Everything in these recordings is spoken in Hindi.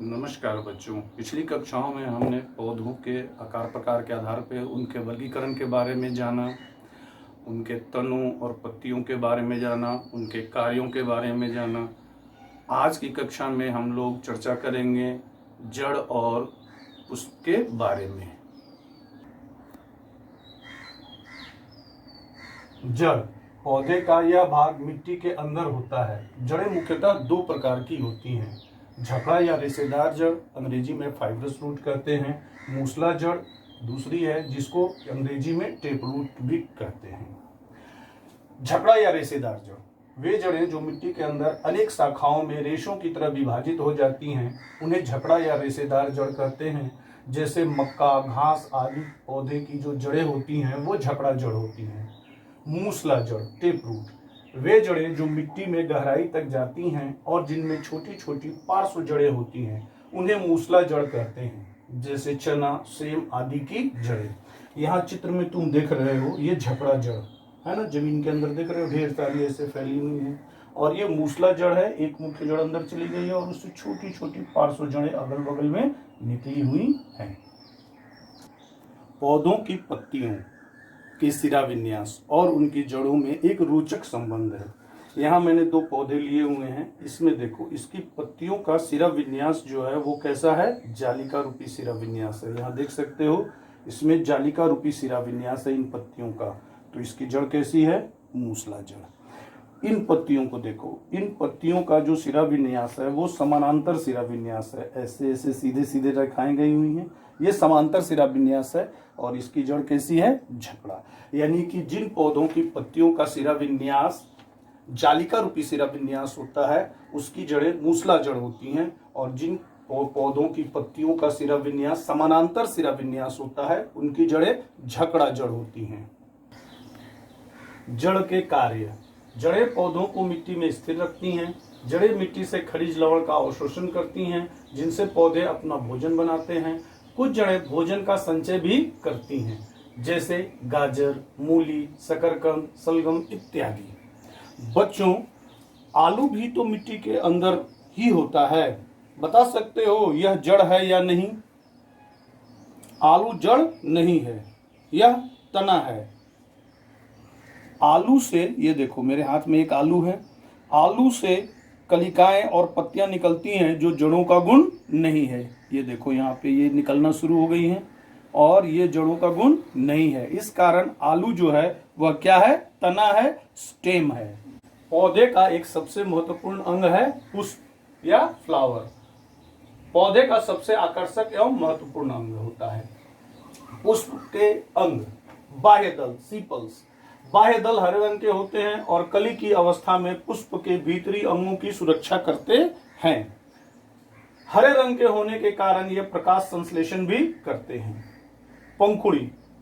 नमस्कार बच्चों। पिछली कक्षाओं में हमने पौधों के आकार प्रकार के आधार पर उनके वर्गीकरण के बारे में जाना, उनके तनों और पत्तियों के बारे में जाना, उनके कार्यों के बारे में जाना। आज की कक्षा में हम लोग चर्चा करेंगे जड़ और पुष्प के बारे में। जड़ पौधे का यह भाग मिट्टी के अंदर होता है। जड़ें मुख्यतः दो प्रकार की होती हैं, झकड़ा या रेशेदार जड़, अंग्रेजी में फाइब्रस रूट कहते हैं। मूसला जड़ दूसरी है जिसको अंग्रेजी में टेप रूट भी कहते हैं। झकड़ा या रेशेदार जड़ वे जड़ें जो मिट्टी के अंदर अनेक शाखाओं में रेशों की तरह विभाजित हो जाती हैं, उन्हें झकड़ा या रेशेदार जड़ कहते हैं। जैसे मक्का, घास आदि पौधे की जो जड़ें होती हैं वो झकड़ा जड़ होती हैं। मूसला जड़, टेप रूट वे जड़ें जो मिट्टी में गहराई तक जाती हैं और जिनमें छोटी छोटी पार्श्व जड़ें होती हैं, उन्हें मूसला जड़ कहते हैं। जैसे चना, सेम आदि की जड़ें। यहाँ चित्र में तुम देख रहे हो, ये झकड़ा जड़ है ना, जमीन के अंदर देख रहे हो ढेर सारी ऐसे फैली हुई है। और ये मूसला जड़ है, एक मुख्य जड़ अंदर चली गई है और उससे छोटी छोटी पार्श्व जड़ें अगल बगल में निकली हुई हैं। पौधों की पत्तियों की सिरा विन्यास और उनकी जड़ों में एक रोचक संबंध है। यहाँ मैंने दो पौधे लिए हुए हैं। इसमें देखो, इसकी पत्तियों का सिरा विन्यास जो है वो कैसा है, जालिका रूपी सिरा विन्यास है। यहाँ देख सकते हो, इसमें जालिका रूपी सिरा विन्यास है इन पत्तियों का। तो इसकी जड़ कैसी है, मूसला जड़। इन पत्तियों को देखो, इन पत्तियों का जो सिरा विन्यास है वो समानांतर सिरा विन्यास है। ऐसे ऐसे सीधे सीधे रेखाएं गई हुई हैं, ये समांतर सिरा विन्यास है। और इसकी जड़ कैसी है, झकड़ा। यानी कि जिन पौधों की पत्तियों का सिरा विन्यास जालिका रूपी सिरा विन्यास होता है, उसकी जड़ें मूसला जड़ होती हैं। और जिन पौधों की पत्तियों का सिरा विन्यास समानांतर सिरा विन्यास होता है, उनकी जड़ें झकड़ा जड़ होती हैं। जड़ के कार्य। जड़ें पौधों को मिट्टी में स्थिर रखती हैं। जड़ें मिट्टी से खनिज लवण का अवशोषण करती हैं, जिनसे पौधे अपना भोजन बनाते हैं। कुछ जड़ें भोजन का संचय भी करती हैं, जैसे गाजर, मूली, शकरकंद, सलगम इत्यादि। बच्चों, आलू भी तो मिट्टी के अंदर ही होता है। बता सकते हो यह जड़ है या नहीं? आलू जड़ नहीं है, यह तना है। आलू से, ये देखो मेरे हाथ में एक आलू है, आलू से कलिकाएं और पत्तियां निकलती हैं जो जड़ों का गुण नहीं है। ये देखो यहाँ पे ये निकलना शुरू हो गई हैं और ये जड़ों का गुण नहीं है। इस कारण आलू जो है वह क्या है, तना है, स्टेम है। पौधे का एक सबसे महत्वपूर्ण अंग है पुष्प या फ्लावर। पौधे का सबसे आकर्षक एवं महत्वपूर्ण अंग होता है। पुष्प के अंग, बाह्य दल, सीपल्स। बाह्य दल हरे रंग के होते हैं और कली की अवस्था में पुष्प के भीतरी अंगों की सुरक्षा करते हैं। हरे रंग के होने के कारण ये प्रकाश संश्लेषण भी करते हैं। पंखुड़ी,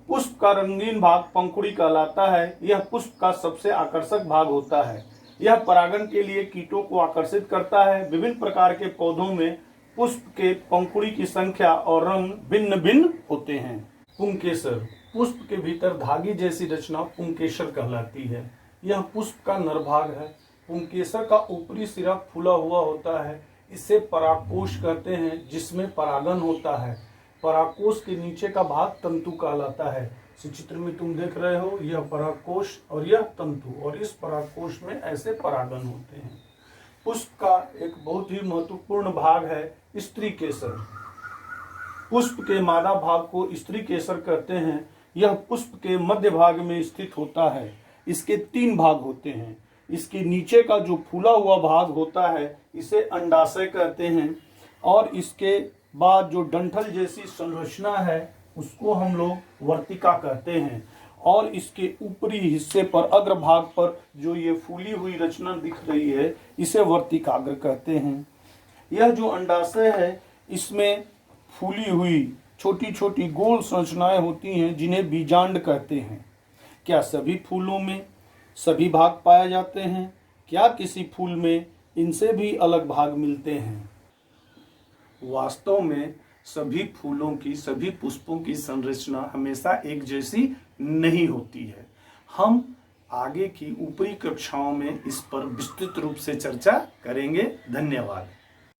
पुष्प का रंगीन भाग पंखुड़ी कहलाता है। यह पुष्प का सबसे आकर्षक भाग होता है। यह परागण के लिए कीटों को आकर्षित करता है। विभिन्न प्रकार के पौधों में पुष्प के पंखुड़ी की संख्या और रंग भिन्न भिन्न होते हैं। पुंकेसर, पुष्प के भीतर धागे जैसी रचना पुंकेसर कहलाती है। यह पुष्प का नरभाग है। पुंकेसर का ऊपरी सिरा फूला हुआ होता है। इसे परागकोश कहते हैं, जिसमें परागन होता है। परागकोश के नीचे का भाग तंतु कहलाता है। इस चित्र में तुम देख रहे हो, यह परागकोश और यह तंतु, और इस परागकोश में ऐसे परागन होते हैं। पुष्प का एक बहुत ही महत्वपूर्ण भाग है स्त्री केसर। पुष्प के मादा भाग को स्त्री केसर कहते हैं। यह पुष्प के मध्य भाग में स्थित होता है। इसके 3 भाग होते हैं। इसके नीचे का जो फूला हुआ भाग होता है, इसे अंडाशय कहते हैं। और इसके बाद जो डंठल जैसी संरचना है, उसको हम लोग वर्तिका कहते हैं। और इसके ऊपरी हिस्से पर, अग्र भाग पर जो ये फूली हुई रचना दिख रही है, इसे वर्तिकाग्र कहते हैं। यह जो अंडाशय है, इसमें फूली हुई छोटी छोटी गोल संरचनाएं होती हैं, जिन्हें बीजांड कहते हैं। क्या सभी फूलों में सभी भाग पाए जाते हैं? क्या किसी फूल में इनसे भी अलग भाग मिलते हैं? वास्तव में सभी फूलों की, सभी पुष्पों की संरचना हमेशा एक जैसी नहीं होती है। हम आगे की ऊपरी कक्षाओं में इस पर विस्तृत रूप से चर्चा करेंगे। धन्यवाद।